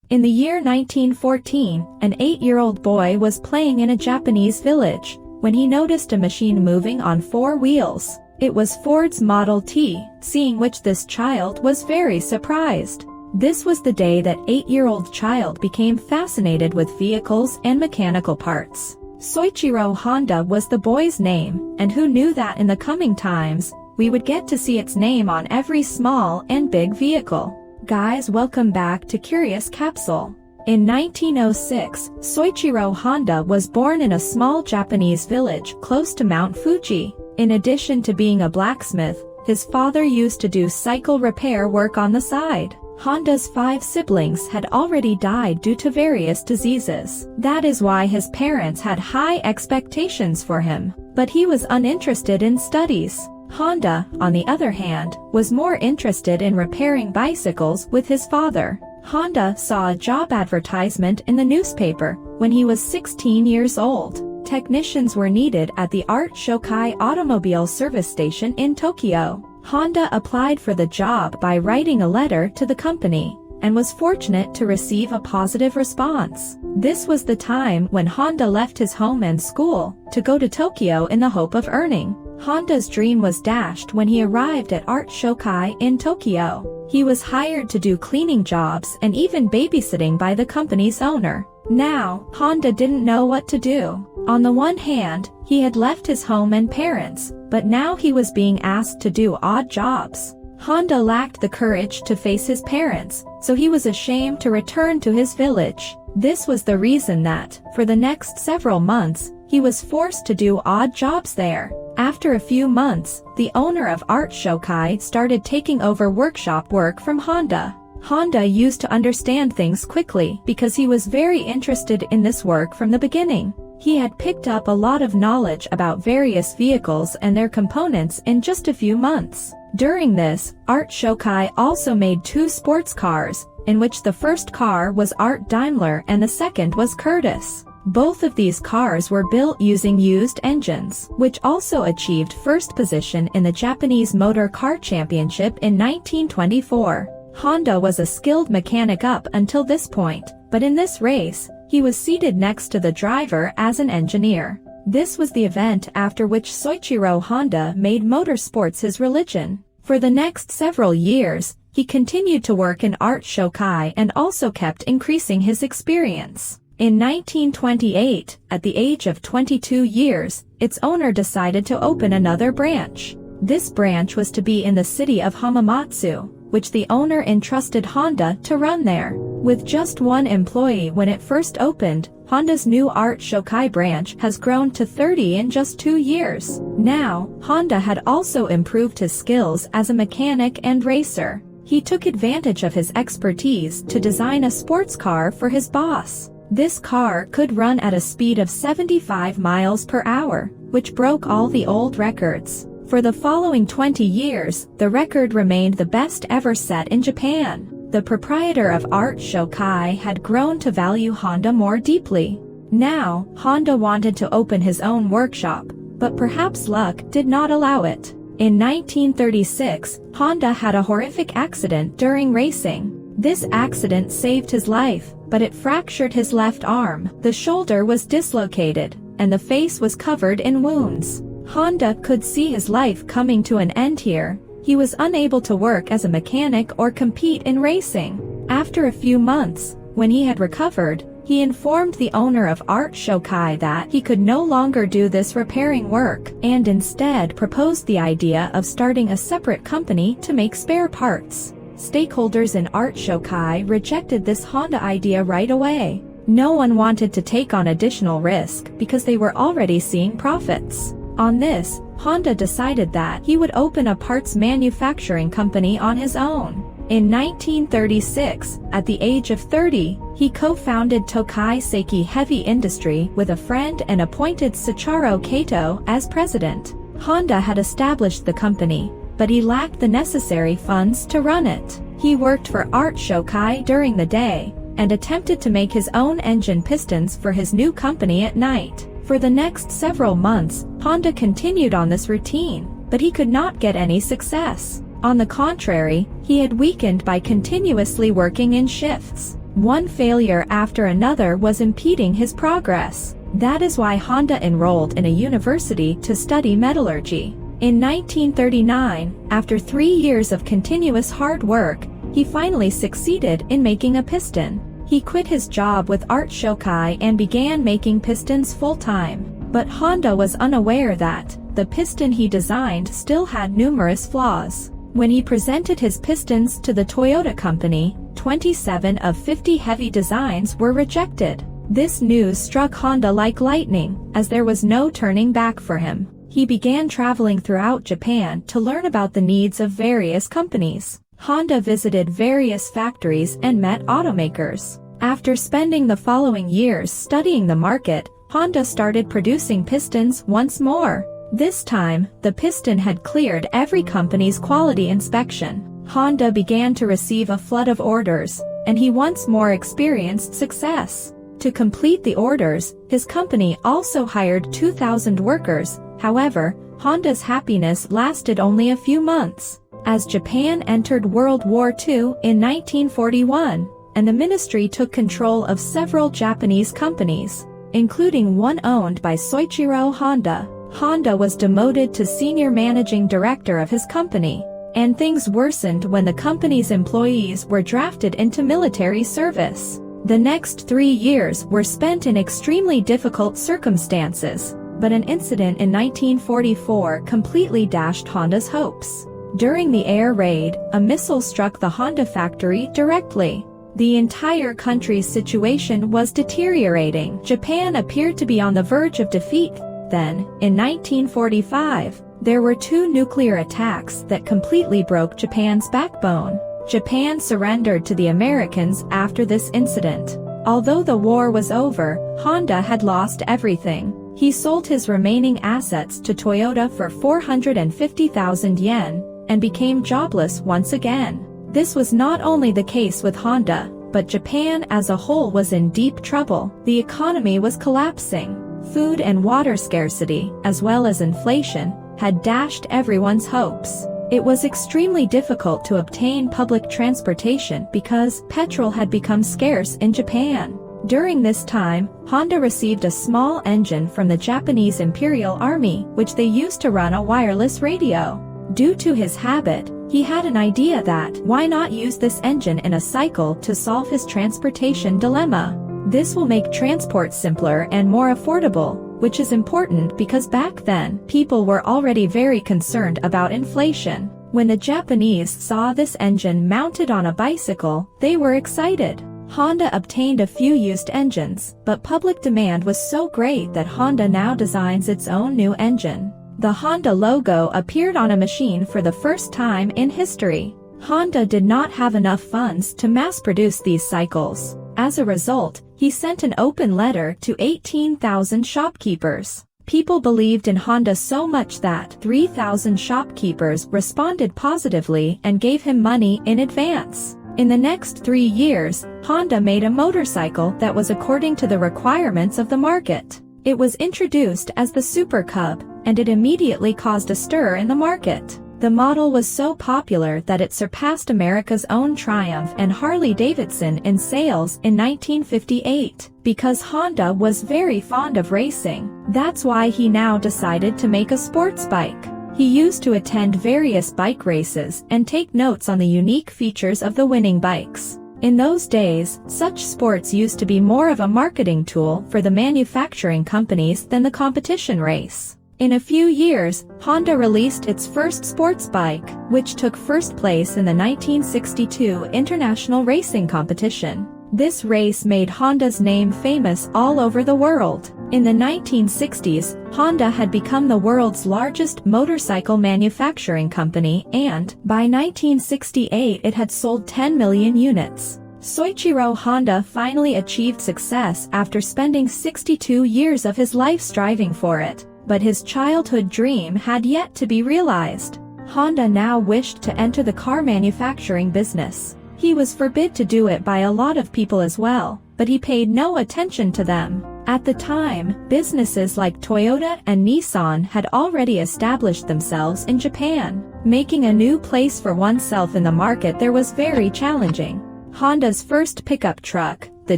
In the year 1914, an 8-year-old boy was playing in a Japanese village when he noticed a machine moving on 4 wheels. It was Ford's Model T, seeing which this child was very surprised. This was the day that 8-year-old child became fascinated with vehicles and mechanical parts. Soichiro Honda was the boy's name, and who knew that in the coming times, we would get to see its name on every small and big vehicle. Guys, welcome back to Curious Capsule. In 1906, Soichiro Honda was born in a small Japanese village close to Mount Fuji. In addition to being a blacksmith, his father used to do cycle repair work on the side. Honda's 5 siblings had already died due to various diseases. That is why his parents had high expectations for him, but he was uninterested in studies. Honda, on the other hand, was more interested in repairing bicycles with his father. Honda saw a job advertisement in the newspaper when he was 16 years old. Technicians were needed at the Art Shokai automobile service station in Tokyo. Honda applied for the job by writing a letter to the company, and was fortunate to receive a positive response. This was the time when Honda left his home and school to go to Tokyo in the hope of earning. Honda's dream was dashed when he arrived at Art Shokai in Tokyo. He was hired to do cleaning jobs and even babysitting by the company's owner. Now, Honda didn't know what to do. On the one hand, he had left his home and parents, but now he was being asked to do odd jobs. Honda lacked the courage to face his parents, so he was ashamed to return to his village. This was the reason that, for the next several months, he was forced to do odd jobs there. After a few months, the owner of Art Shokai started taking over workshop work from Honda. Honda used to understand things quickly because he was very interested in this work from the beginning. He had picked up a lot of knowledge about various vehicles and their components in just a few months. During this, Art Shokai also made 2 sports cars, in which the first car was Art Daimler and the second was Curtiss. Both of these cars were built using used engines, which also achieved first position in the Japanese Motor Car Championship in 1924. Honda was a skilled mechanic up until this point, but in this race, he was seated next to the driver as an engineer. This was the event after which Soichiro Honda made motorsports his religion. For the next several years, he continued to work in Art Shokai and also kept increasing his experience. In 1928, at the age of 22 years, its owner decided to open another branch. This branch was to be in the city of Hamamatsu, which the owner entrusted Honda to run there. With just 1 employee when it first opened, Honda's new Art Shokai branch has grown to 30 in just 2 years. Now, Honda had also improved his skills as a mechanic and racer. He took advantage of his expertise to design a sports car for his boss. This car could run at a speed of 75 miles per hour, which broke all the old records. For the following 20 years, the record remained the best ever set in Japan. The proprietor of Art Shokai had grown to value Honda more deeply. Now, Honda wanted to open his own workshop, but perhaps luck did not allow it. In 1936, Honda had a horrific accident during racing. This accident saved his life, but it fractured his left arm, the shoulder was dislocated, and the face was covered in wounds. Honda could see his life coming to an end here. He was unable to work as a mechanic or compete in racing. After a few months, when he had recovered, he informed the owner of Art Shokai that he could no longer do this repairing work, and instead proposed the idea of starting a separate company to make spare parts. Stakeholders in Art Shokai rejected this Honda idea right away. No one wanted to take on additional risk because they were already seeing profits. On this, Honda decided that he would open a parts manufacturing company on his own. In 1936, at the age of 30, he co-founded Tokai Seiki Heavy Industry with a friend and appointed Soichiro Kato as president. Honda had established the company, but he lacked the necessary funds to run it. He worked for Art Shokai during the day, and attempted to make his own engine pistons for his new company at night. For the next several months, Honda continued on this routine, but he could not get any success. On the contrary, he had weakened by continuously working in shifts. One failure after another was impeding his progress. That is why Honda enrolled in a university to study metallurgy. In 1939, after 3 years of continuous hard work, he finally succeeded in making a piston. He quit his job with Art Shokai and began making pistons full-time. But Honda was unaware that the piston he designed still had numerous flaws. When he presented his pistons to the Toyota company, 27 of 50 heavy designs were rejected. This news struck Honda like lightning, as there was no turning back for him. He began traveling throughout Japan to learn about the needs of various companies. Honda visited various factories and met automakers. After spending the following years studying the market, Honda started producing pistons once more. This time, the piston had cleared every company's quality inspection. Honda began to receive a flood of orders, and he once more experienced success. To complete the orders, his company also hired 2,000 workers. However, Honda's happiness lasted only a few months. As Japan entered World War II in 1941, and the ministry took control of several Japanese companies, including one owned by Soichiro Honda, Honda was demoted to senior managing director of his company, and things worsened when the company's employees were drafted into military service. The next 3 years were spent in extremely difficult circumstances, but an incident in 1944 completely dashed Honda's hopes. During the air raid, a missile struck the Honda factory directly. The entire country's situation was deteriorating. Japan appeared to be on the verge of defeat. Then, in 1945, there were 2 nuclear attacks that completely broke Japan's backbone. Japan surrendered to the Americans after this incident. Although the war was over, Honda had lost everything. He sold his remaining assets to Toyota for 450,000 yen, and became jobless once again. This was not only the case with Honda, but Japan as a whole was in deep trouble. The economy was collapsing. Food and water scarcity, as well as inflation, had dashed everyone's hopes. It was extremely difficult to obtain public transportation because petrol had become scarce in Japan. During this time, Honda received a small engine from the Japanese Imperial Army, which they used to run a wireless radio. Due to his habit, he had an idea that why not use this engine in a cycle to solve his transportation dilemma. This will make transport simpler and more affordable, which is important because back then, people were already very concerned about inflation. When the Japanese saw this engine mounted on a bicycle, they were excited. Honda obtained a few used engines, but public demand was so great that Honda now designs its own new engine. The Honda logo appeared on a machine for the first time in history. Honda did not have enough funds to mass-produce these cycles. As a result, he sent an open letter to 18,000 shopkeepers. People believed in Honda so much that 3,000 shopkeepers responded positively and gave him money in advance. In the next 3 years, Honda made a motorcycle that was according to the requirements of the market. It was introduced as the Super Cub, and it immediately caused a stir in the market. The model was so popular that it surpassed America's own Triumph and Harley-Davidson in sales in 1958. Because Honda was very fond of racing, that's why he now decided to make a sports bike. He used to attend various bike races and take notes on the unique features of the winning bikes. In those days, such sports used to be more of a marketing tool for the manufacturing companies than the competition race. In a few years, Honda released its first sports bike, which took first place in the 1962 International Racing Competition. This race made Honda's name famous all over the world. In the 1960s, Honda had become the world's largest motorcycle manufacturing company and, by 1968 it had sold 10 million units. Soichiro Honda finally achieved success after spending 62 years of his life striving for it. But his childhood dream had yet to be realized. Honda now wished to enter the car manufacturing business. He was forbid to do it by a lot of people as well, but he paid no attention to them. At the time, businesses like Toyota and Nissan had already established themselves in Japan. Making a new place for oneself in the market there was very challenging. Honda's first pickup truck, the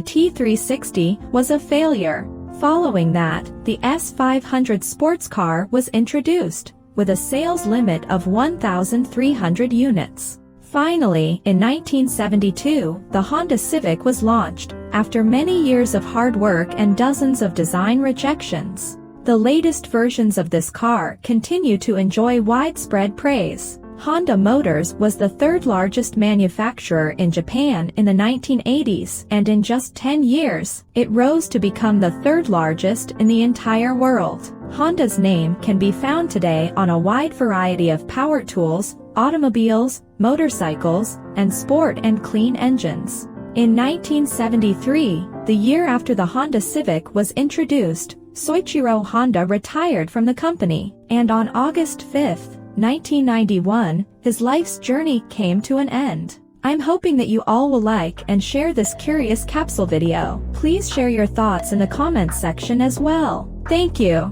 T360, was a failure. Following that, the S500 sports car was introduced, with a sales limit of 1,300 units. Finally, in 1972, the Honda Civic was launched, after many years of hard work and dozens of design rejections. The latest versions of this car continue to enjoy widespread praise. Honda Motors was the third largest manufacturer in Japan in the 1980s, and in just 10 years, it rose to become the third largest in the entire world. Honda's name can be found today on a wide variety of power tools, automobiles, motorcycles, and sport and clean engines. In 1973, the year after the Honda Civic was introduced, Soichiro Honda retired from the company, and on August 5, 1991, his life's journey came to an end. I'm hoping that you all will like and share this curious capsule video. Please share your thoughts in the comments section as well. Thank you.